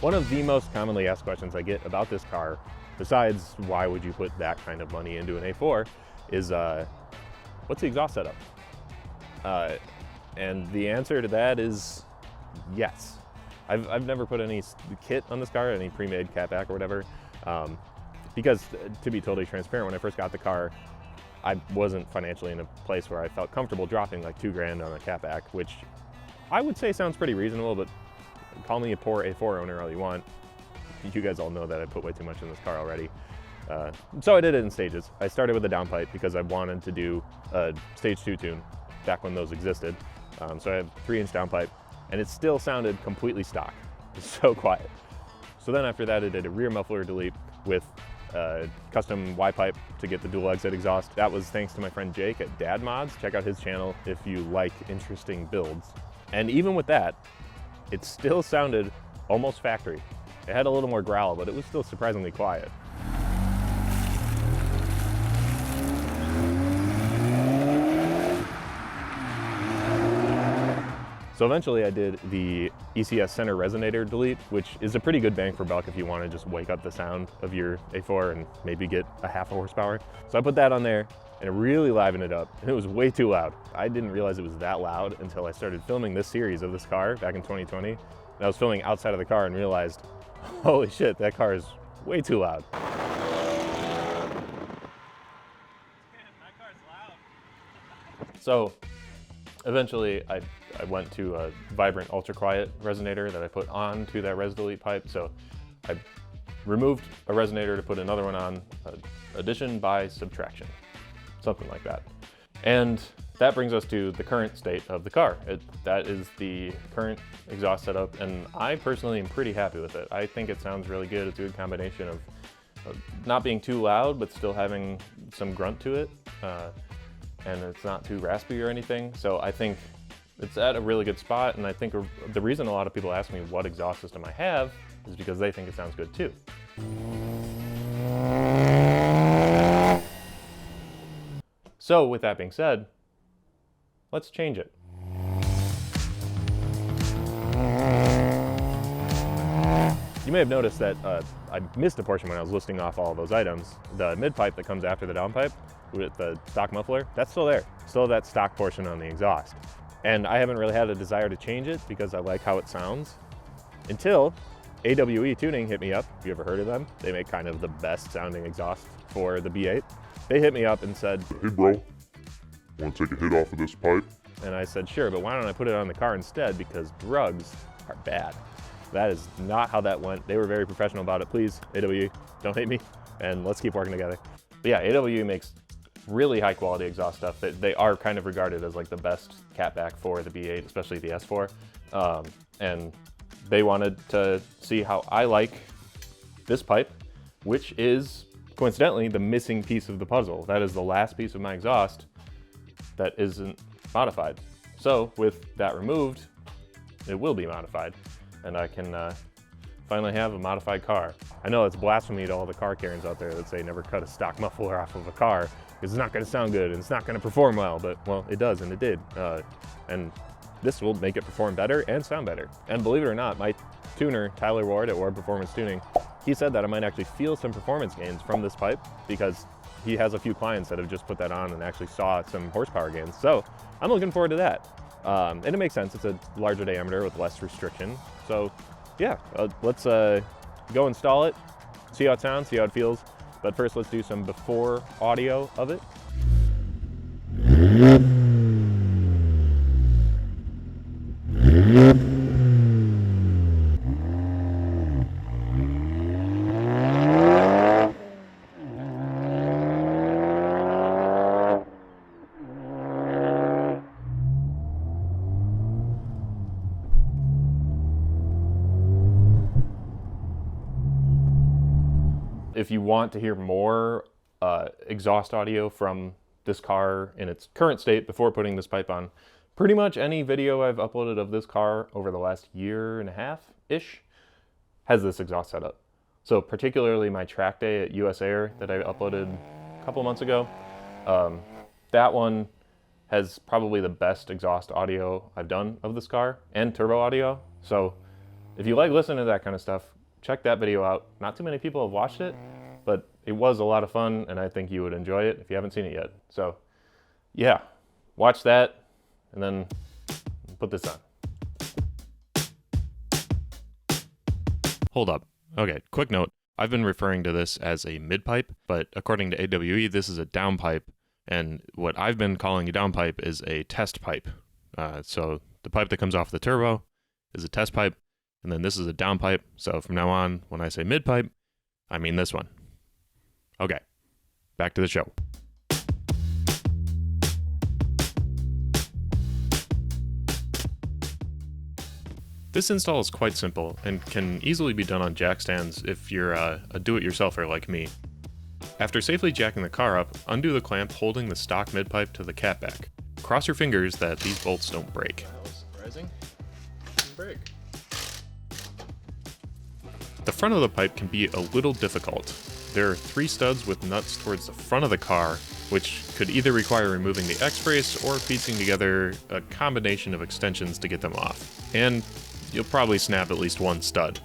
One of the most commonly asked questions I get about this car, besides why would you put that kind of money into an A4, is what's the exhaust setup? And the answer to that is yes. I've never put any kit on this car, any pre-made catback or whatever, because to be totally transparent, when I first got the car, I wasn't financially in a place where I felt comfortable dropping like $2,000 on a catback, which I would say sounds pretty reasonable, but call me a poor A4 owner all you want. You guys all know that I put way too much in this car already. So I did it in stages. I started with a downpipe because I wanted to do a stage 2 tune back when those existed. So I have 3-inch downpipe, and it still sounded completely stock. It's so quiet. So then after that, I did a rear muffler delete with custom Y-pipe to get the dual exit exhaust. That was thanks to my friend Jake at Dad Mods. Check out his channel if you like interesting builds. And even with that, it still sounded almost factory. It had a little more growl, but it was still surprisingly quiet. So eventually I did the ECS center resonator delete, which is a pretty good bang for buck if you want to just wake up the sound of your A4 and maybe get a half a horsepower. So I put that on there and it really livened it up, and it was way too loud. I didn't realize it was that loud until I started filming this series of this car back in 2020. And I was filming outside of the car and realized, holy shit, that car is way too loud. Man, that car's loud. So eventually I went to a vibrant ultra quiet resonator that I put onto that res delete pipe. So I removed a resonator to put another one on, addition by subtraction, something like that. And that brings us to the current state of the car. That is the current exhaust setup, and I personally am pretty happy with it. I think it sounds really good. It's a good combination of not being too loud, but still having some grunt to it. And it's not too raspy or anything. So I think it's at a really good spot, and I think the reason a lot of people ask me what exhaust system I have is because they think it sounds good too. So with that being said, let's change it. You may have noticed that I missed a portion when I was listing off all of those items. The midpipe that comes after the downpipe with the stock muffler, that's still there. Still that stock portion on the exhaust. And I haven't really had a desire to change it because I like how it sounds until AWE Tuning hit me up. Have you ever heard of them? They make kind of the best sounding exhaust for the B8. They hit me up and said, "Hey bro, want to take a hit off of this pipe?" And I said, sure, but why don't I put it on the car instead, because drugs are bad. That is not how that went. They were very professional about it. Please, AWE, don't hate me, and let's keep working together. But yeah, AWE makes really high quality exhaust stuff. They are kind of regarded as like the best catback for the B8, especially the S4. And they wanted to see how I like this pipe, which is coincidentally the missing piece of the puzzle. That is the last piece of my exhaust that isn't modified. So with that removed, it will be modified, and I can finally have a modified car. I know it's blasphemy to all the car Karens out there that say never cut a stock muffler off of a car, because it's not going to sound good and it's not going to perform well, but well, it does, and it did. And this will make it perform better and sound better. And believe it or not, my tuner, Tyler Ward at Ward Performance Tuning, he said that I might actually feel some performance gains from this pipe because he has a few clients that have just put that on and actually saw some horsepower gains. So I'm looking forward to that. And it makes sense. It's a larger diameter with less restriction. So yeah, let's go install it, see how it sounds, see how it feels. But first, let's do some before audio of it. If you want to hear more exhaust audio from this car in its current state before putting this pipe on, pretty much any video I've uploaded of this car over the last year and a half-ish has this exhaust setup. So particularly my track day at US Air that I uploaded a couple months ago, that one has probably the best exhaust audio I've done of this car, and turbo audio. So if you like listening to that kind of stuff, check that video out. Not too many people have watched it, but it was a lot of fun, and I think you would enjoy it if you haven't seen it yet. So yeah, watch that, and then put this on. Hold up. Okay, quick note. I've been referring to this as a midpipe, but according to AWE, this is a downpipe, and what I've been calling a downpipe is a test pipe. So the pipe that comes off the turbo is a test pipe, and then this is a downpipe. So from now on, when I say midpipe, I mean this one. Okay, back to the show. This install is quite simple and can easily be done on jack stands if you're a do-it-yourselfer like me. After safely jacking the car up, undo the clamp holding the stock midpipe to the catback. Cross your fingers that these bolts don't break. Surprising. Break. The front of the pipe can be a little difficult. There are 3 studs with nuts towards the front of the car, which could either require removing the X-brace or piecing together a combination of extensions to get them off. And you'll probably snap at least 1 stud.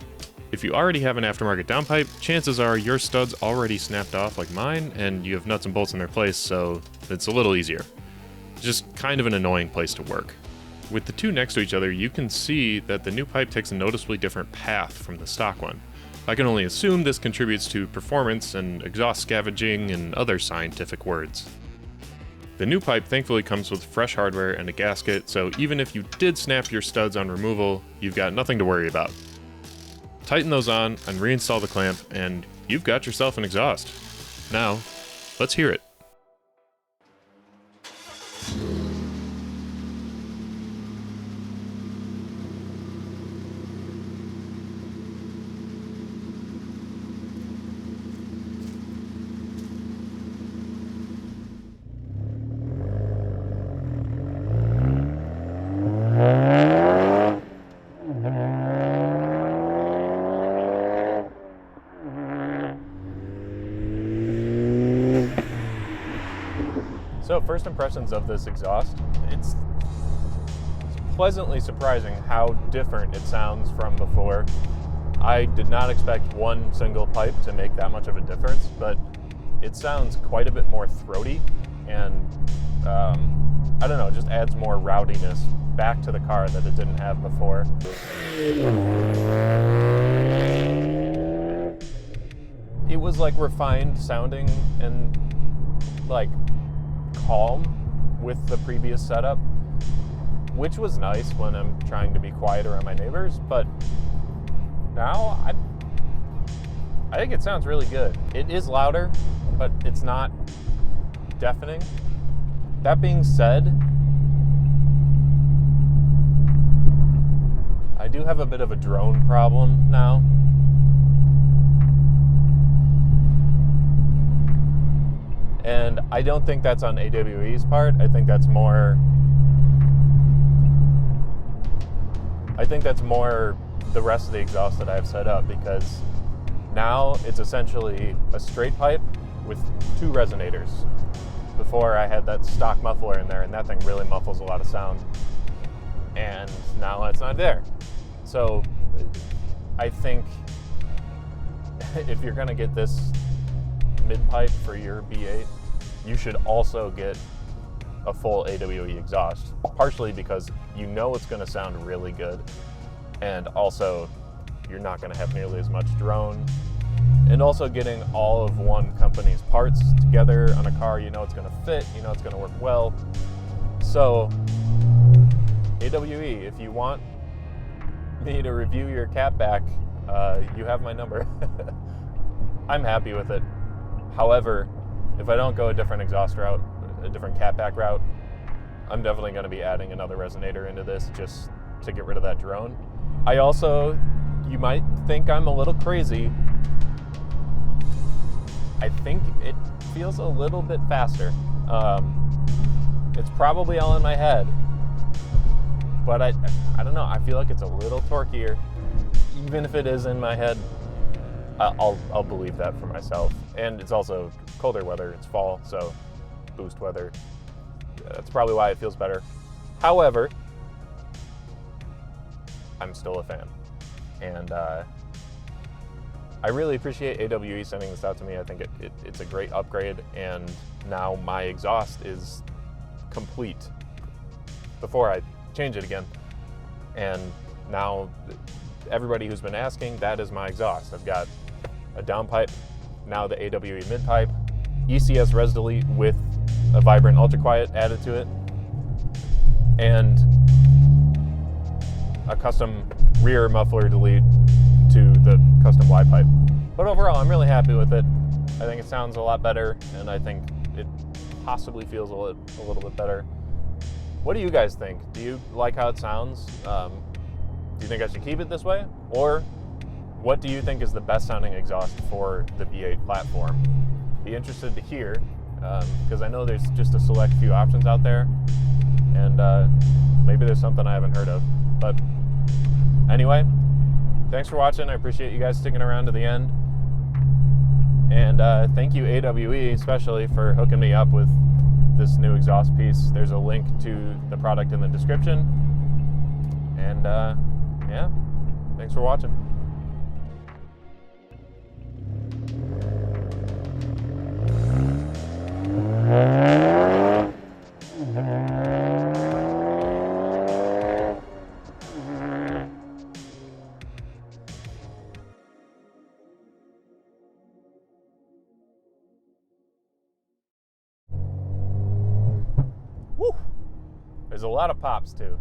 If you already have an aftermarket downpipe, chances are your stud's already snapped off like mine, and you have nuts and bolts in their place, so it's a little easier. Just kind of an annoying place to work. With the 2 next to each other, you can see that the new pipe takes a noticeably different path from the stock one. I can only assume this contributes to performance and exhaust scavenging and other scientific words. The new pipe thankfully comes with fresh hardware and a gasket, so even if you did snap your studs on removal, you've got nothing to worry about. Tighten those on and reinstall the clamp, and you've got yourself an exhaust. Now, let's hear it. So first impressions of this exhaust, it's pleasantly surprising how different it sounds from before. I did not expect one single pipe to make that much of a difference, but it sounds quite a bit more throaty, and I don't know, it just adds more rowdiness back to the car that it didn't have before. It was like refined sounding and like calm with the previous setup, which was nice when I'm trying to be quiet around my neighbors, but now I think it sounds really good. It is louder, but it's not deafening. That being said, I do have a bit of a drone problem now. And I don't think that's on AWE's part. I think that's more the rest of the exhaust that I have set up, because now it's essentially a straight pipe with 2 resonators. Before I had that stock muffler in there, and that thing really muffles a lot of sound. And now it's not there. So I think if you're gonna get this mid-pipe for your B8, you should also get a full AWE exhaust, partially because you know it's going to sound really good, and also you're not going to have nearly as much drone, and also getting all of one company's parts together on a car, you know it's going to fit, you know it's going to work well. So AWE, if you want me to review your catback, you have my number. I'm happy with it. However, if I don't go a different exhaust route, a different catback route, I'm definitely going to be adding another resonator into this just to get rid of that drone. I also, you might think I'm a little crazy, I think it feels a little bit faster. It's probably all in my head, but I don't know, I feel like it's a little torquier. Even if it is in my head, I'll believe that for myself. And it's also colder weather, it's fall, so boost weather. That's probably why it feels better. However, I'm still a fan. And I really appreciate AWE sending this out to me. I think it's a great upgrade, and now my exhaust is complete before I change it again. And now everybody who's been asking, that is my exhaust. I've got a downpipe, now the AWE midpipe, ECS res delete with a vibrant ultra quiet added to it, and a custom rear muffler delete to the custom Y pipe. But overall, I'm really happy with it. I think it sounds a lot better, and I think it possibly feels a little bit better. What do you guys think? Do you like how it sounds? Do you think I should keep it this way? Or what do you think is the best sounding exhaust for the V8 platform? Be interested to hear, because I know there's just a select few options out there, and maybe there's something I haven't heard of. But anyway, thanks for watching. I appreciate you guys sticking around to the end. And thank you, AWE, especially for hooking me up with this new exhaust piece. There's a link to the product in the description. And yeah, thanks for watching. Woo! There's a lot of pops too.